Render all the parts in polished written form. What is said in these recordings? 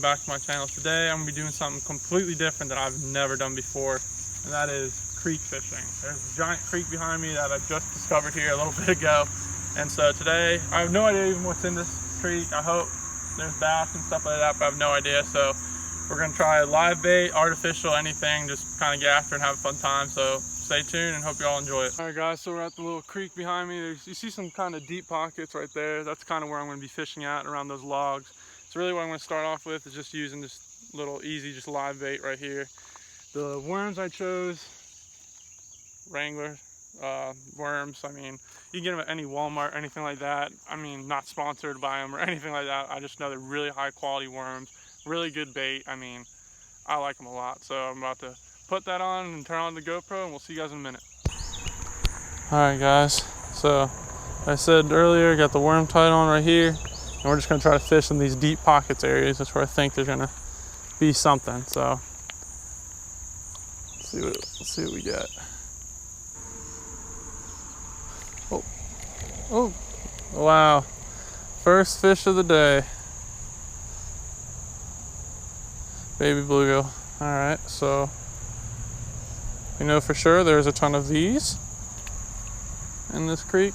back to my channel. Today I'm going to be doing something completely different that I've never done before, and that is creek fishing. There's a giant creek behind me that I just discovered here a little bit ago, and so today I have no idea even what's in this creek. I hope there's bass and stuff like that, but I have no idea. So we're going to try live bait, artificial, anything, just kind of get after and have a fun time. So stay tuned and hope you all enjoy it. All right guys, so we're at the little creek behind me. You see some kind of deep pockets right there. That's kind of where I'm going to be fishing at, around those logs. So really what I'm going to start off with is just using this little easy, just live bait right here. The worms I chose, Wrangler worms. I mean, you can get them at any Walmart, anything like that. I mean, not sponsored by them or anything like that. I just know they're really high quality worms, really good bait. I mean, I like them a lot. So I'm about to put that on and turn on the GoPro, and we'll see you guys in a minute. All right guys, so I said earlier, got the worm tied on right here, and we're just gonna try to fish in these deep pockets areas. That's where I think there's gonna be something. So let's see what we get. Oh, wow. First fish of the day. Baby bluegill. All right, so we know for sure there's a ton of these in this creek.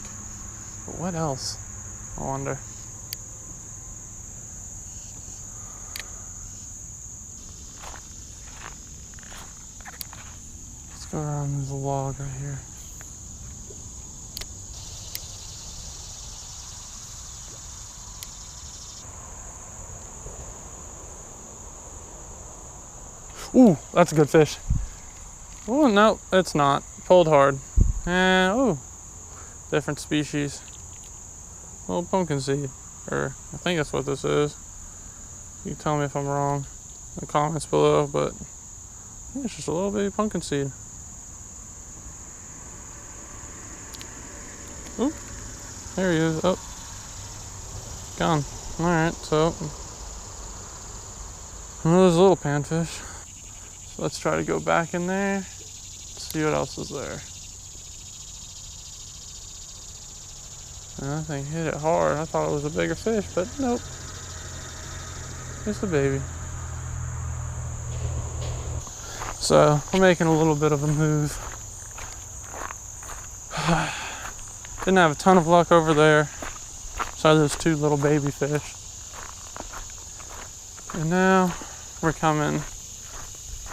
But what else? I wonder. Let's go around this log right here. Ooh, that's a good fish. Oh, no, it's not. Pulled hard. And, oh, different species. Little pumpkin seed. Or, I think that's what this is. You can tell me if I'm wrong in the comments below, but I think it's just a little baby pumpkin seed. Ooh, there he is. Oh, gone. Alright, so another little panfish. So let's try to go back in there, see what else is there. And that thing hit it hard. I thought it was a bigger fish, but nope. It's a baby. So we're making a little bit of a move. Didn't have a ton of luck over there. Saw those two little baby fish. And now we're coming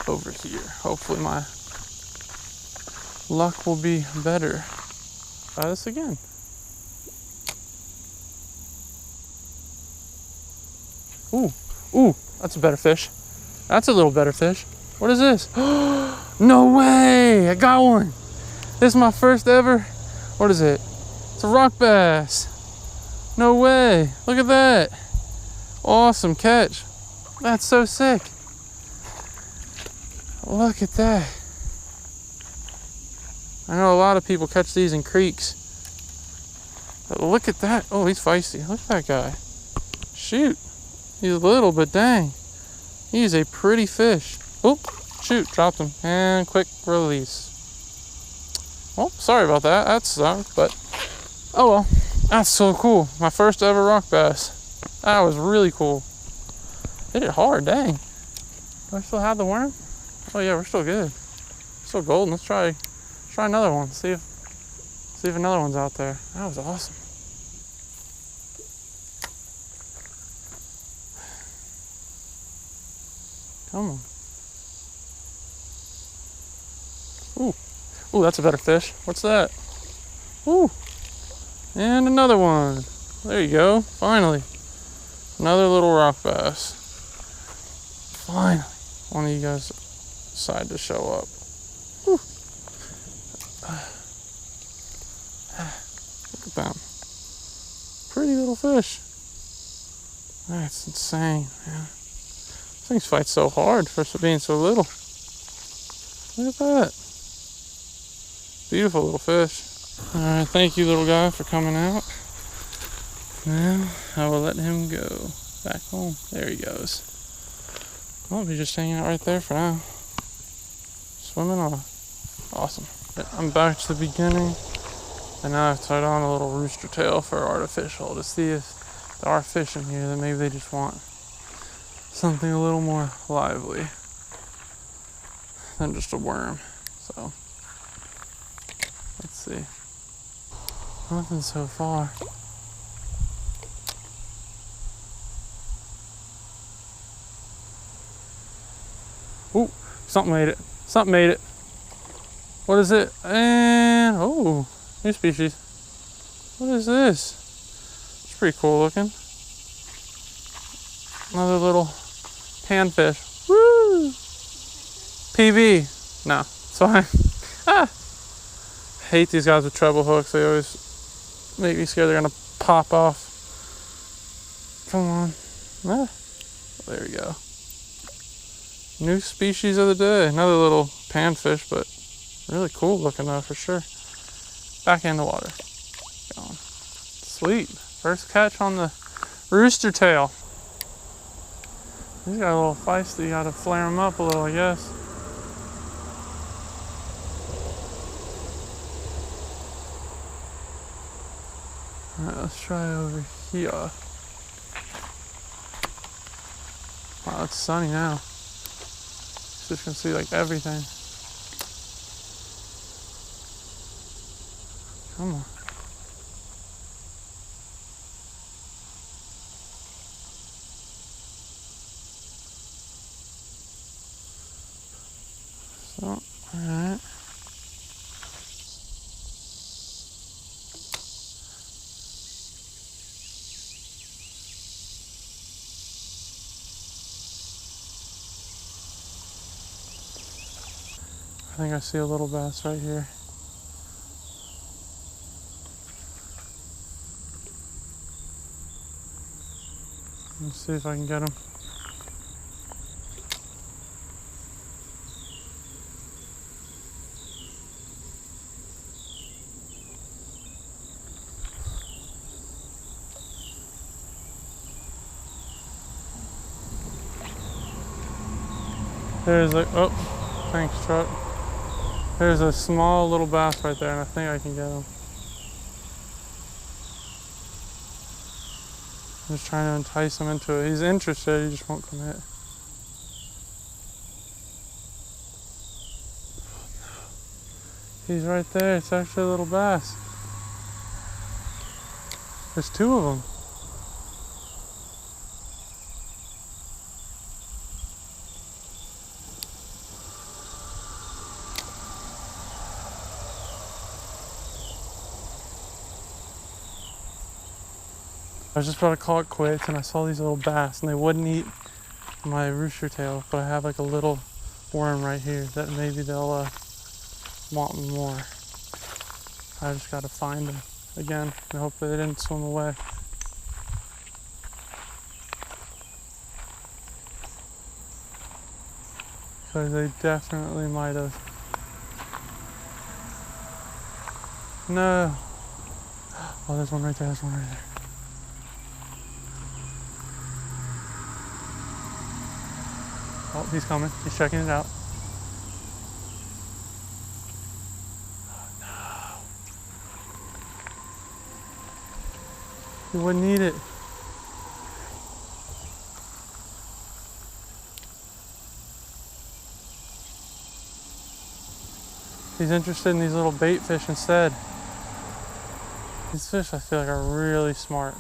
over here. Hopefully my luck will be better. Try this again. Ooh, ooh, that's a better fish. That's a little better fish. What is this? No way, I got one. This is my first ever, what is it? It's a rock bass. No way, look at that. Awesome catch. That's so sick. Look at that. I know a lot of people catch these in creeks. But look at that. Oh, he's feisty. Look at that guy. Shoot. He's little, but dang. He's a pretty fish. Oh, shoot. Dropped him. And quick release. Well, sorry about that. That sucked, but oh well. That's so cool. My first ever rock bass. That was really cool. Hit it hard, dang. Do I still have the worm? Oh yeah, we're still good. Still golden. Let's try another one. See if another one's out there. That was awesome. Come on. Ooh, that's a better fish. What's that? Ooh, and another one. There you go. Finally, another little rock bass. Finally, one of you guys decide to show up. Whew. Look at them. Pretty little fish. That's insane, man. These things fight so hard for being so little. Look at that. Beautiful little fish. Alright, thank you little guy for coming out. Now I will let him go back home. There he goes. Well, he's just hanging out right there for now. Swimming off. Awesome. I'm back to the beginning, and now I've tied on a little rooster tail for artificial to see if there are fish in here that maybe they just want something a little more lively than just a worm. So let's see. Nothing so far. Ooh, something made it. Something made it. What is it? And, oh, new species. What is this? It's pretty cool looking. Another little panfish. Woo! PB. No, it's fine. Ah! Hate these guys with treble hooks. They always make me scared they're gonna pop off. Come on. Ah, there we go. New species of the day. Another little panfish, but really cool looking though for sure. Back in the water. Going. Sweet. First catch on the rooster tail. He's got a little feisty. You gotta flare him up a little, I guess. Alright, let's try over here. Wow, it's sunny now. Just can see like everything. Come on. So, alright. I think I see a little bass right here. Let's see if I can get him. There's a, oh, thanks truck. There's a small little bass right there, and I think I can get him. I'm just trying to entice him into it. He's interested, he just won't commit. He's right there. It's actually a little bass. There's two of them. I was just about to call it quits, and I saw these little bass, and they wouldn't eat my rooster tail, but I have like a little worm right here that maybe they'll want more. I just gotta find them again, and hopefully they didn't swim away. Because they definitely might have. No. Oh, there's one right there, there's one right there. Oh, he's coming. He's checking it out. Oh, no. He wouldn't eat it. He's interested in these little bait fish instead. These fish, I feel like, are really smart.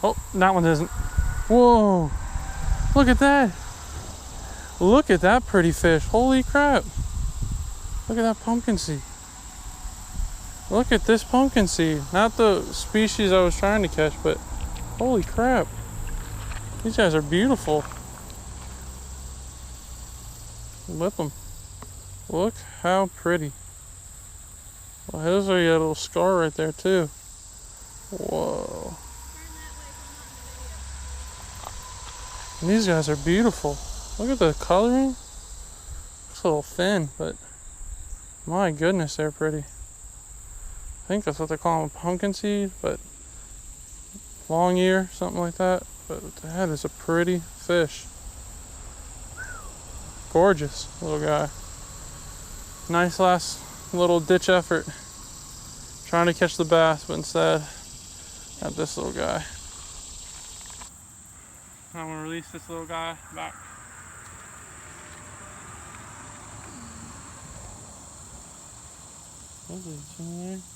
Oh, that one isn't. Whoa, look at that. Look at that pretty fish. Holy crap. Look at that pumpkin seed. Look at this pumpkin seed. Not the species I was trying to catch, but holy crap. These guys are beautiful. Lip them. Look how pretty. Well, there's a little scar right there too. Whoa. And these guys are beautiful. Look at the coloring. Looks a little thin, but my goodness, they're pretty. I think that's what they call them, pumpkin seed, but long ear, something like that. But that is a pretty fish. Gorgeous little guy. Nice last little ditch effort. Trying to catch the bass, but instead got this little guy. I'm gonna release this little guy back. There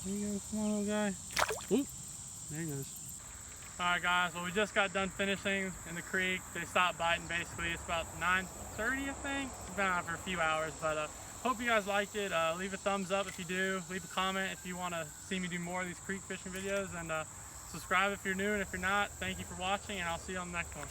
you go, come on, little guy. Oop, there he goes. All right, guys, well, we just got done finishing in the creek. They stopped biting, basically. It's about 9:30, I think. It's been out for a few hours, but hope you guys liked it. Leave a thumbs up if you do. Leave a comment if you want to see me do more of these creek fishing videos, and subscribe if you're new, and if you're not, thank you for watching, and I'll see you on the next one.